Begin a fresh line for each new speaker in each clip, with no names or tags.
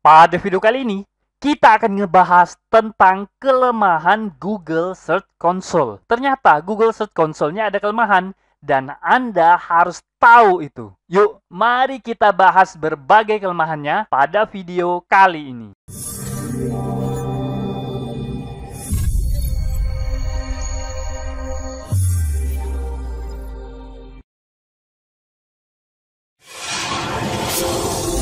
Pada video kali ini, kita akan ngebahas tentang kelemahan Google Search Console. Ternyata Google Search Console-nya ada kelemahan dan Anda harus tahu itu. Yuk, mari kita bahas berbagai kelemahannya pada video kali ini.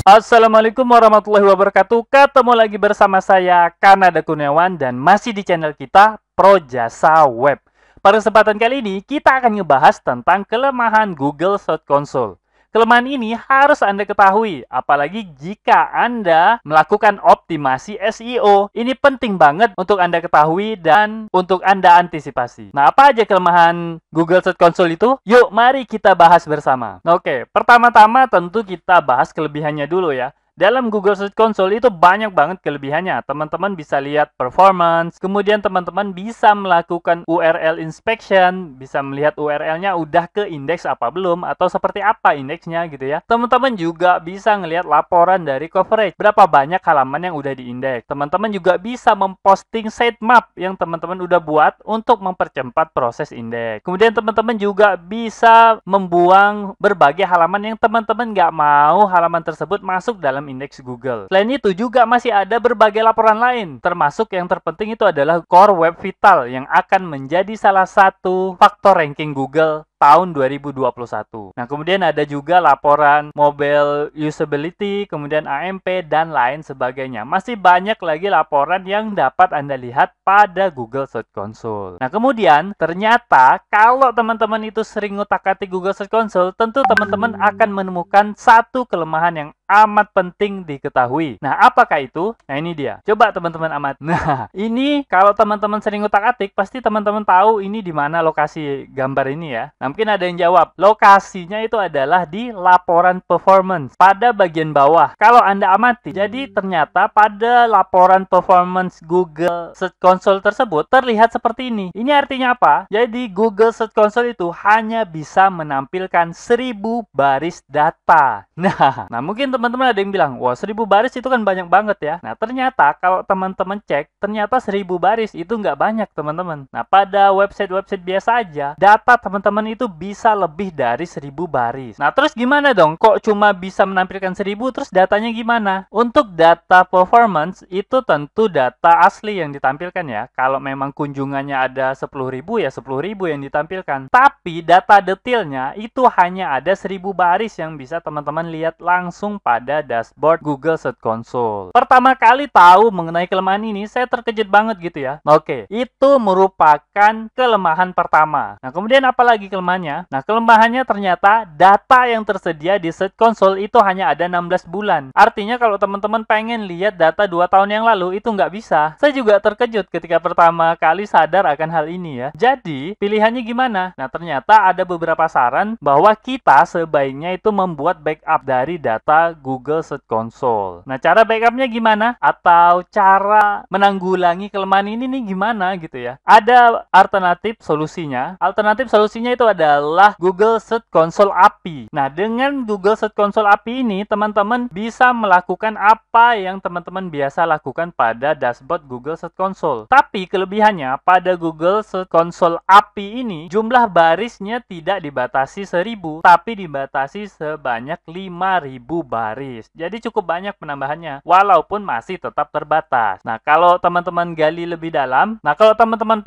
Assalamualaikum warahmatullahi wabarakatuh. Ketemu lagi bersama saya Kanada Kurniawan dan masih di channel kita Pro Jasa Web. Pada kesempatan kali ini kita akan ngebahas tentang kelemahan Google Search Console. Kelemahan ini harus Anda ketahui, apalagi jika Anda melakukan optimasi SEO. Ini penting banget untuk Anda ketahui dan untuk Anda antisipasi. Nah, apa aja kelemahan Google Search Console itu? Yuk, mari kita bahas bersama. Oke, pertama-tama tentu kita bahas kelebihannya dulu ya. Dalam Google Search Console itu banyak banget kelebihannya. Teman-teman bisa lihat performance, kemudian teman-teman bisa melakukan URL inspection, bisa melihat URL-nya udah ke indeks apa belum, atau seperti apa indeksnya gitu ya. Teman-teman juga bisa ngelihat laporan dari coverage, berapa banyak halaman yang udah diindeks. Teman-teman juga bisa memposting sitemap yang teman-teman udah buat untuk mempercepat proses indeks. Kemudian teman-teman juga bisa membuang berbagai halaman yang teman-teman nggak mau halaman tersebut masuk dalam indeks Google. Selain itu juga masih ada berbagai laporan lain, termasuk yang terpenting itu adalah Core Web Vital yang akan menjadi salah satu faktor ranking Google tahun 2021. Nah, kemudian ada juga laporan mobile usability, kemudian AMP, dan lain sebagainya. Masih banyak lagi laporan yang dapat Anda lihat pada Google Search Console. Nah, kemudian ternyata kalau teman-teman itu sering ngutak-atik Google Search Console, tentu teman-teman akan menemukan satu kelemahan yang amat penting diketahui. Nah, apakah itu? Nah, ini dia. Coba teman-teman amat. Nah, ini kalau teman-teman sering ngutak-atik, pasti teman-teman tahu ini di mana lokasi gambar ini ya. Nah, mungkin ada yang jawab, lokasinya itu adalah di laporan performance pada bagian bawah. Kalau Anda amati, jadi ternyata pada laporan performance Google Search Console tersebut terlihat seperti ini. Ini artinya apa? Jadi Google Search Console itu hanya bisa menampilkan 1000 baris data. Nah, mungkin teman-teman ada yang bilang, wah 1000 baris itu kan banyak banget ya. Nah, ternyata kalau teman-teman cek, ternyata 1000 baris itu nggak banyak teman-teman. Nah, pada website-website biasa aja, data teman-teman itu bisa lebih dari 1000 baris. Nah, terus gimana dong? Kok cuma bisa menampilkan 1000, terus datanya gimana? Untuk data performance, itu tentu data asli yang ditampilkan ya. Kalau memang kunjungannya ada 10.000, ya 10.000 yang ditampilkan. Tapi data detailnya itu hanya ada 1000 baris yang bisa teman-teman lihat langsung pada dashboard Google Search Console. Pertama kali tahu mengenai kelemahan ini, saya terkejut banget gitu ya. Oke, itu merupakan kelemahan pertama. Nah, kemudian apa lagi kelemahannya? Nah, kelemahannya ternyata data yang tersedia di Search Console itu hanya ada 16 bulan. Artinya kalau teman-teman pengen lihat data 2 tahun yang lalu, itu nggak bisa. Saya juga terkejut ketika pertama kali sadar akan hal ini ya. Jadi, pilihannya gimana? Nah, ternyata ada beberapa saran bahwa kita sebaiknya itu membuat backup dari data Google Search Console. Nah, cara backupnya gimana? Atau cara menanggulangi kelemahan ini nih gimana gitu ya? Ada alternatif solusinya. Alternatif solusinya itu adalah Google Search Console API. Nah, dengan Google Search Console API ini, teman-teman bisa melakukan apa yang teman-teman biasa lakukan pada dashboard Google Search Console. Tapi kelebihannya pada Google Search Console API ini, jumlah barisnya tidak dibatasi 1000, tapi dibatasi sebanyak 5000 baris. Jadi cukup banyak penambahannya, walaupun masih tetap terbatas. Nah, kalau teman-teman gali lebih dalam, teman-teman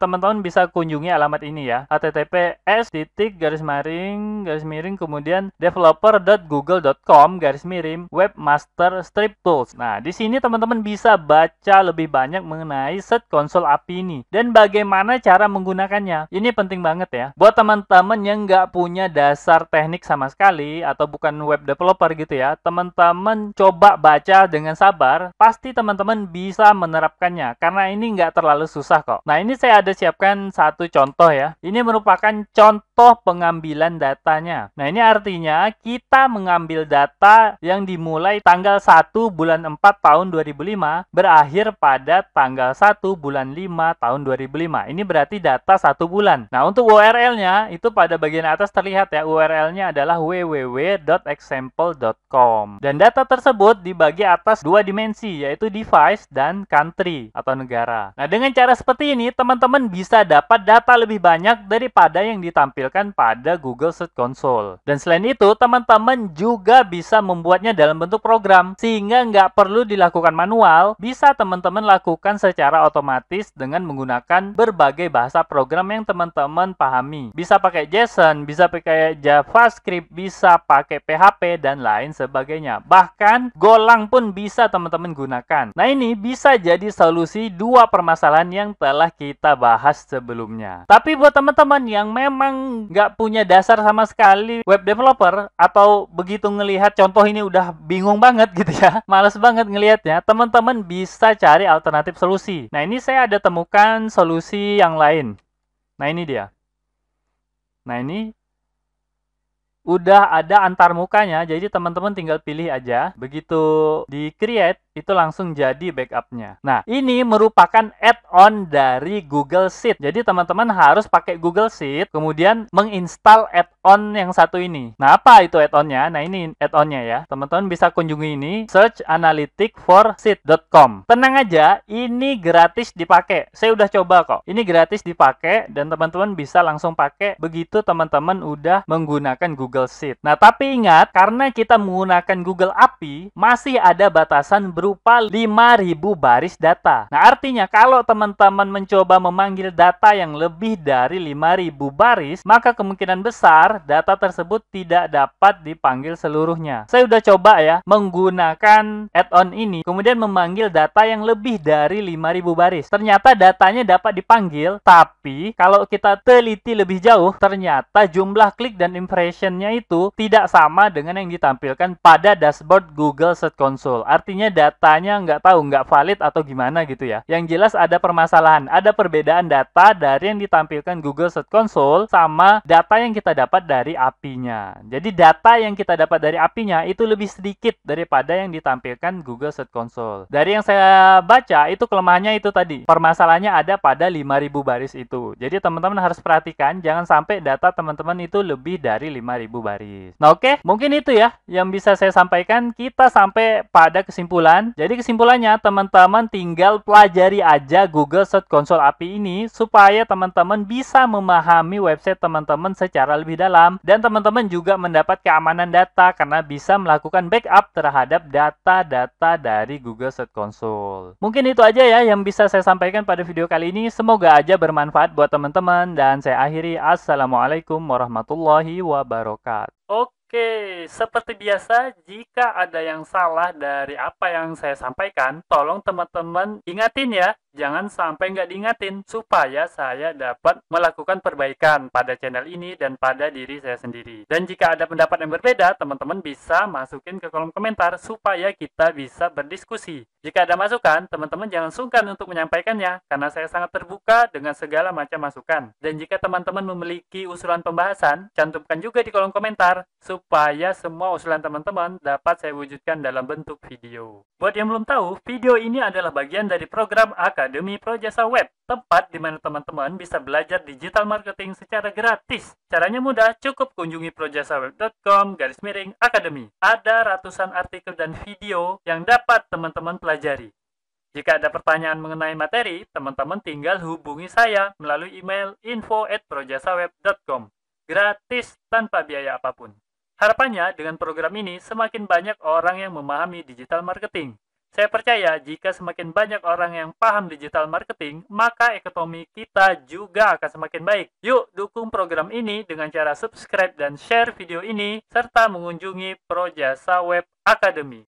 teman-teman bisa kunjungi alamat ini ya, https://, kemudian developer.google.com/webmaster-tools. Nah, di sini teman-teman bisa baca lebih banyak mengenai Search Console API ini dan bagaimana cara menggunakannya. Ini penting banget ya. Buat teman-teman yang nggak punya dasar teknik sama sekali atau bukan web developer gitu ya, teman-teman coba baca dengan sabar, pasti teman-teman bisa menerapkannya karena ini nggak terlalu susah kok. Nah, ini saya ada siapkan satu contoh ya. Ini merupakan merupakan contoh pengambilan datanya. Nah, ini artinya kita mengambil data yang dimulai tanggal 1 bulan 4 tahun 2005 berakhir pada tanggal 1 bulan 5 tahun 2005. Ini berarti data 1 bulan. Nah, untuk URL-nya itu pada bagian atas terlihat ya, URL-nya adalah www.example.com. Dan data tersebut dibagi atas dua dimensi, yaitu device dan country atau negara. Nah, dengan cara seperti ini, teman-teman bisa dapat data lebih banyak daripada yang ditampilkan pada Google Search Console. Dan selain itu, teman-teman juga bisa membuatnya dalam bentuk program, sehingga nggak perlu dilakukan manual, bisa teman-teman lakukan secara otomatis dengan menggunakan berbagai bahasa program yang teman-teman pahami. Bisa pakai JSON, bisa pakai JavaScript, bisa pakai PHP, dan lain sebagainya. Bahkan, Golang pun bisa teman-teman gunakan. Nah, ini bisa jadi solusi dua permasalahan yang telah kita bahas sebelumnya. Tapi buat teman-teman yang memang nggak punya dasar sama sekali web developer, atau begitu ngelihat contoh ini udah bingung banget gitu ya, males banget ngelihatnya, teman-teman bisa cari alternatif solusi. Nah, ini saya ada temukan solusi yang lain. Nah, ini dia. Nah, ini udah ada antar mukanya, jadi teman-teman tinggal pilih aja. Begitu di create, itu langsung jadi backupnya. Nah, ini merupakan add-on dari Google Sheet. Jadi teman-teman harus pakai Google Sheet, kemudian menginstal add-on yang satu ini. Nah, apa itu add-onnya? Nah, ini add-onnya ya. Teman-teman bisa kunjungi ini, search analytics for sheet.com. Tenang aja, ini gratis dipakai. Saya udah coba kok. Ini gratis dipakai dan teman-teman bisa langsung pakai begitu teman-teman udah menggunakan Google Sheet. Nah, tapi ingat, karena kita menggunakan Google API, masih ada batasan berupa 5.000 baris data. Nah, artinya kalau teman-teman mencoba memanggil data yang lebih dari 5.000 baris, maka kemungkinan besar data tersebut tidak dapat dipanggil seluruhnya. Saya udah coba ya, menggunakan add-on ini, kemudian memanggil data yang lebih dari 5.000 baris. Ternyata datanya dapat dipanggil, tapi kalau kita teliti lebih jauh, ternyata jumlah klik dan impressionnya itu tidak sama dengan yang ditampilkan pada dashboard Google Search Console. Artinya datanya nggak tahu, nggak valid atau gimana gitu ya. Yang jelas ada permasalahan, ada perbedaan data dari yang ditampilkan Google Search Console sama data yang kita dapat dari API-nya. Jadi data yang kita dapat dari API-nya itu lebih sedikit daripada yang ditampilkan Google Search Console. Dari yang saya baca, itu kelemahannya itu tadi. Permasalahannya ada pada 5.000 baris itu. Jadi teman-teman harus perhatikan, jangan sampai data teman-teman itu lebih dari 5.000 baris. Nah, oke, mungkin itu ya yang bisa saya sampaikan. Kita sampai pada kesimpulan. Jadi kesimpulannya, teman-teman tinggal pelajari aja Google Search Console API ini supaya teman-teman bisa memahami website teman-teman secara lebih dalam, dan teman-teman juga mendapat keamanan data karena bisa melakukan backup terhadap data-data dari Google Search Console. Mungkin itu aja ya yang bisa saya sampaikan pada video kali ini. Semoga aja bermanfaat buat teman-teman, dan saya akhiri. Assalamualaikum warahmatullahi wabarakatuh. Oke, seperti biasa, jika ada yang salah dari apa yang saya sampaikan, tolong teman-teman ingatin ya. Jangan sampai nggak diingatin, supaya saya dapat melakukan perbaikan pada channel ini dan pada diri saya sendiri. Dan jika ada pendapat yang berbeda, teman-teman bisa masukin ke kolom komentar, supaya kita bisa berdiskusi. Jika ada masukan, teman-teman jangan sungkan untuk menyampaikannya, karena saya sangat terbuka dengan segala macam masukan. Dan jika teman-teman memiliki usulan pembahasan, cantumkan juga di kolom komentar, supaya semua usulan teman-teman dapat saya wujudkan dalam bentuk video. Buat yang belum tahu, video ini adalah bagian dari program Akademi Projasa Web, tempat di mana teman-teman bisa belajar digital marketing secara gratis. Caranya mudah, cukup kunjungi projasaweb.com/academy. Ada ratusan artikel dan video yang dapat teman-teman pelajari. Jika ada pertanyaan mengenai materi, teman-teman tinggal hubungi saya melalui email info@projasaweb.com. Gratis tanpa biaya apapun. Harapannya dengan program ini semakin banyak orang yang memahami digital marketing. Saya percaya jika semakin banyak orang yang paham digital marketing, maka ekonomi kita juga akan semakin baik. Yuk dukung program ini dengan cara subscribe dan share video ini, serta mengunjungi Projasa Web Academy.